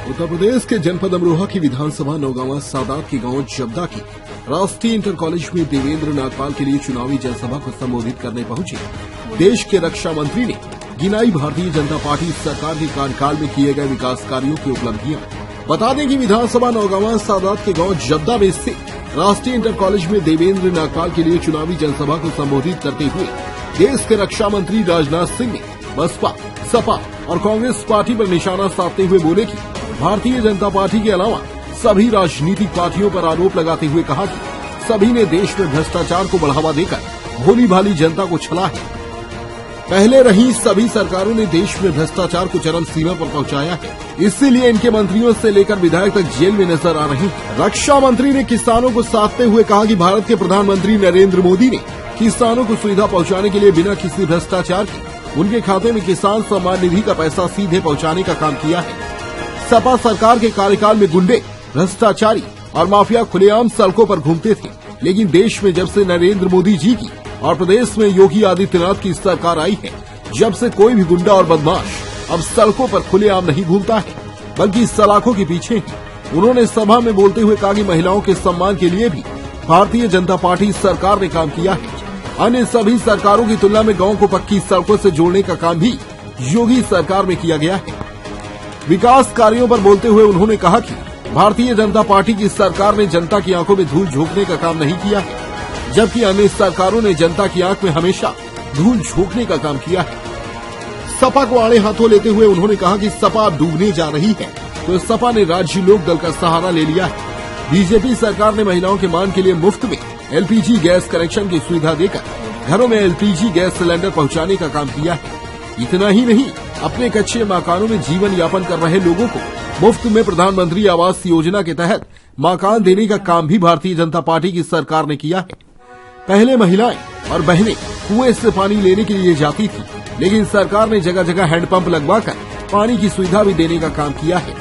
उत्तर प्रदेश के जनपद अमरोहा की विधानसभा नौगांवा सादात के गांव जबदा की राष्ट्रीय इंटर कॉलेज में देवेंद्र नागपाल के लिए चुनावी जनसभा को संबोधित करने पहुंचे देश के रक्षा मंत्री ने गिनाई भारतीय जनता पार्टी सरकार के कार्यकाल में किए गए विकास कार्यों की उपलब्धियां। बता दें कि विधानसभा नौगांवा सादात के गांव जबदा में स्थित राष्ट्रीय इंटर कॉलेज में देवेंद्र नागपाल के लिए चुनावी जनसभा को संबोधित करते हुए देश के रक्षा मंत्री राजनाथ सिंह ने बसपा, सपा और कांग्रेस पार्टी पर निशाना साधते हुए बोले कि भारतीय जनता पार्टी के अलावा सभी राजनीतिक पार्टियों पर आरोप लगाते हुए कहा कि सभी ने देश में भ्रष्टाचार को बढ़ावा देकर भोली भाली जनता को छला है। पहले रही सभी सरकारों ने देश में भ्रष्टाचार को चरम सीमा पर पहुंचाया है, इसीलिए इनके मंत्रियों से लेकर विधायक तक जेल में नजर आ रहे हैं। रक्षा मंत्री ने किसानों को साधते हुए कहा कि भारत के प्रधानमंत्री नरेंद्र मोदी ने किसानों को सुविधा पहुंचाने के लिए बिना किसी भ्रष्टाचार के उनके खाते में किसान सम्मान निधि का पैसा सीधे पहुंचाने का काम किया है। सपा सरकार के कार्यकाल में गुंडे, भ्रष्टाचारी और माफिया खुलेआम सड़कों पर घूमते थे, लेकिन देश में जब से नरेंद्र मोदी जी की और प्रदेश में योगी आदित्यनाथ की सरकार आई है, जब से कोई भी गुंडा और बदमाश अब सड़कों पर खुलेआम नहीं घूमता है, बल्कि सलाखों के पीछे है। उन्होंने सभा में बोलते हुए कहा कि महिलाओं के सम्मान के लिए भी भारतीय जनता पार्टी सरकार ने काम किया है। अन्य सभी सरकारों की तुलना में गांव को पक्की सड़कों से जोड़ने का काम भी योगी सरकार में किया गया है। विकास कार्यों पर बोलते हुए उन्होंने कहा कि भारतीय जनता पार्टी की सरकार ने जनता की आंखों में धूल झोंकने का काम नहीं किया है, जबकि अन्य सरकारों ने जनता की आंख में हमेशा धूल झोंकने का काम किया है। सपा को आड़े हाथों लेते हुए उन्होंने कहा कि सपा डूबने जा रही है, तो सपा ने राज्य लोक दल का सहारा ले लिया है। बीजेपी सरकार ने महिलाओं के मान के लिए मुफ्त में एलपीजी गैस कनेक्शन की सुविधा देकर घरों में एलपीजी गैस सिलेंडर पहुंचाने का काम किया है। इतना ही नहीं, अपने कच्चे मकानों में जीवन यापन कर रहे लोगों को मुफ्त में प्रधानमंत्री आवास योजना के तहत मकान देने का काम भी भारतीय जनता पार्टी की सरकार ने किया है। पहले महिलाएं और बहनें कुएं से पानी लेने के लिए जाती थी, लेकिन सरकार ने जगह जगह हैंडपंप लगवाकर पानी की सुविधा भी देने का काम किया है।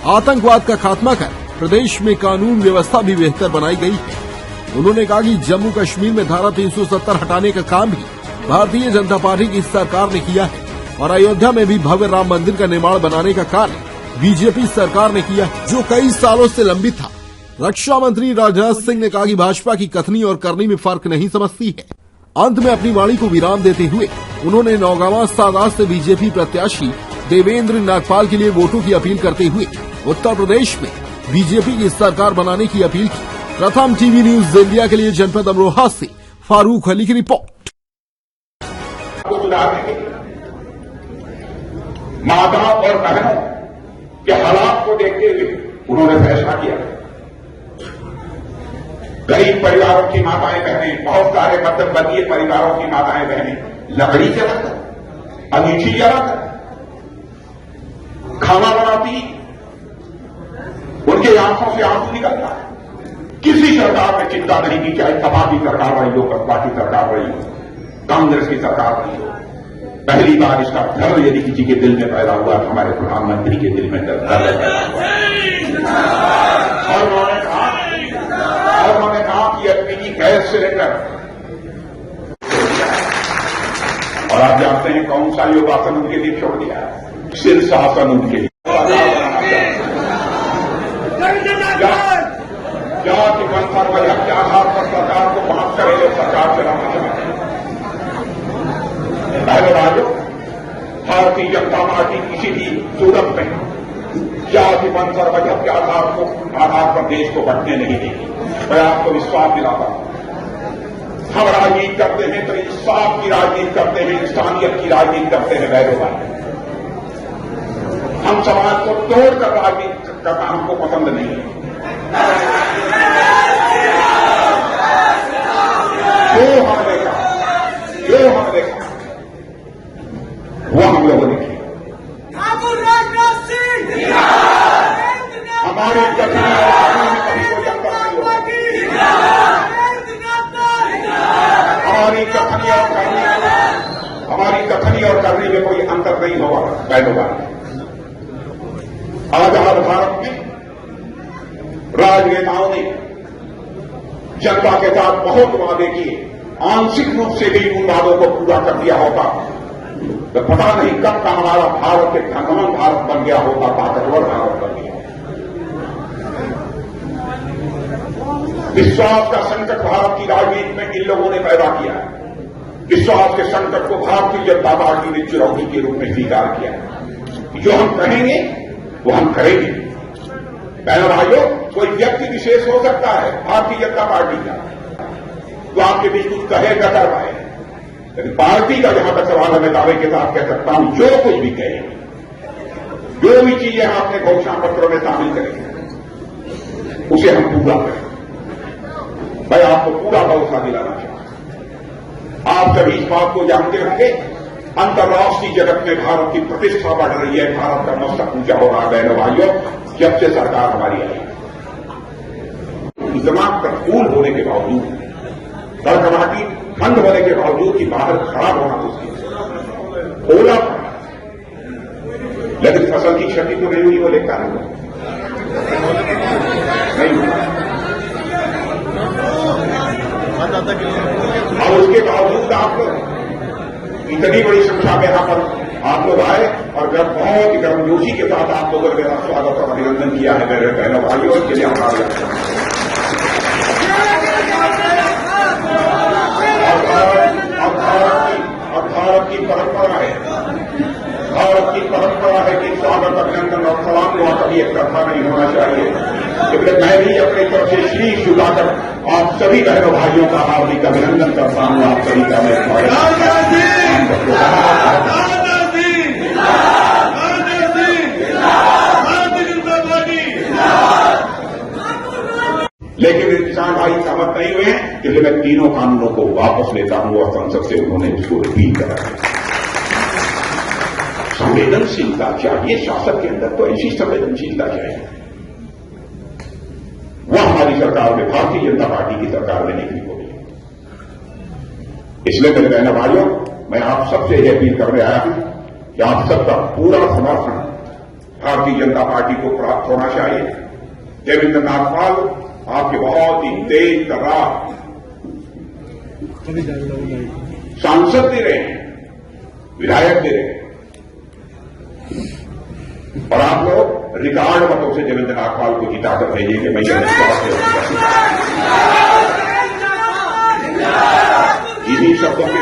आतंकवाद का खात्मा कर प्रदेश में कानून व्यवस्था भी बेहतर बनाई गई है। उन्होंने कहा कि जम्मू कश्मीर में धारा 370 हटाने का काम भी भारतीय जनता पार्टी की सरकार ने किया है और अयोध्या में भी भव्य राम मंदिर का निर्माण बनाने का कार्य बीजेपी सरकार ने किया है, जो कई सालों से लंबित था। रक्षा मंत्री राजनाथ सिंह ने कहा कि भाजपा की कथनी और करनी में फर्क नहीं समझती है। अंत में अपनी वाणी को विराम देते हुए उन्होंने नौगांवा सादात से बीजेपी प्रत्याशी देवेंद्र नागपाल के लिए वोटों की अपील करते हुए उत्तर प्रदेश में बीजेपी की सरकार बनाने की अपील की। प्रथम टीवी न्यूज इंडिया के लिए जनपद अमरोहा से फारूक अली की रिपोर्ट। माता और बहनों के हालात को देखते हुए उन्होंने फैसला किया। गरीब परिवारों की माताएं बहनें, बहुत सारे मध्यमवर्गीय परिवारों की माताएं बहनें लकड़ी जलाकर, अंगीठी जलाकर खाना बनाती, उनके आंखों से आंसू निकलता है। किसी सरकार ने चिंता नहीं की, चाहे सपा की सरकार रही हो, बसपा की सरकार रही हो, कांग्रेस की सरकार रही हो। पहली बार इसका डर यदि किसी के दिल में पैदा हुआ तो हमारे प्रधानमंत्री के दिल में डर पैदा हुआ। और उन्होंने कहा कि एलपीजी गैस सिलेंडर, और आप जानते हैं कौन सा योगासन उनके लिए छोड़ दिया है? शीर्षासन उनके लिए। जाति वंश वजह के आधार पर सरकार को बांट करेंगे, सरकार चलाना चाहते हैं। पहले राज्यों भारतीय जनता पार्टी किसी भी सूरत में जाति वंश और वजह के आधार पर देश को बंटने नहीं देगी। मैं आपको विश्वास दिलाता हूं, हम राजनीति करते हैं तो इंसाफ की राजनीति करते हैं, इंसानियत की राजनीति करते हैं। वैरो भाई, हम समाज को तोड़कर राजनीति करना हमको पसंद नहीं है। जो हमने देखा वो हम लोगों ने किया। हमारी कथनी और करनी में कभी कोई अंतर नहीं होगा। हमारी कथनी और करनी में कोई अंतर नहीं होगा। पहलुआ आजाद भारत में राजनेताओं ने जनता के साथ बहुत वादे किए, आंशिक रूप से भी उन वादों को पूरा कर दिया होता तो पता नहीं कब का हमारा भारत एक धनवान भारत बन गया होता, ताकतवर भारत बन गया। विश्वास का संकट भारत की राजनीति में इन लोगों ने पैदा किया है। विश्वास के संकट को भारतीय जनता पार्टी ने चुनौती के रूप में स्वीकार किया है। जो हम कहेंगे वो हम करेंगे। बहनों भाइयों, कोई व्यक्ति विशेष हो सकता है भारतीय जनता पार्टी का, तो आपके बीच कुछ कहे न कर पाए, लेकिन पार्टी का जहां तक सवाल है, मैं दावे के साथ कह सकता हूं, जो कुछ भी कहे, जो भी चीजें हम अपने घोषणा पत्रों में शामिल करेंगे, उसे हम पूरा करें। मैं आपको पूरा भरोसा दिलाना चाहता हूं। आप सभी इस बात को जानते होंगे, अंतर्राष्ट्रीय जगत में भारत की प्रतिष्ठा बढ़ रही है, भारत का मस्तक ऊंचा हो रहा है। बहनों भाइयों, जब से सरकार हमारी आई, इतना प्रतिकूल होने के बावजूद, सरकराटी ठंड होने के बावजूद कि बाहर खराब होना मुश्किल, ओला पड़ा, लेकिन फसल की क्षति तो नहीं हुई, वो लेकर नहीं हुई। और उसके बावजूद आप लोग इतनी बड़ी संख्या में यहां पर आप लोग आए और बहुत ही गर्मजोशी के साथ आप लोगों ने मेरा स्वागत और अभिनंदन किया है। मेरे बहनों भाइयों, इसके लिए आभार व्यक्त करता हूं। भारत की परंपरा है, भारत की परंपरा है कि स्वागत, अभिनंदन और सलाम को कभी एक तरफा नहीं होना चाहिए। इसलिए मैं भी अपनी तरफ से शीश झुकाकर आप सभी बहनों भाइयों का हार्दिक अभिनंदन करता हूं। आप सभी का मैं लेकिन किसान भाई सहमत नहीं हुए हैं, इसलिए मैं तीनों कानूनों को वापस लेता हूं और संसद से उन्होंने उसको रिपील करा। संवेदनशीलता चाहिए शासक के अंदर, तो ऐसी संवेदनशीलता चाहिए। वह हमारी सरकार में, भारतीय जनता पार्टी की सरकार में नहीं होगी। इसलिए मेरे बहनों भाइयों, मैं आप सबसे यह अपील करने आया हूं कि आप सबका पूरा समर्थन भारतीय जनता पार्टी को प्राप्त होना चाहिए। देवेंद्र नाथ पाल आपके बहुत ही तेज तर्रार सांसद दे रहे हैं, विधायक दे रहे हैं, और आप लोग रिकॉर्ड मतों से देवेंद्र नाथ पाल को जिताकर भेजेंगे। मैं इन्हीं शब्दों के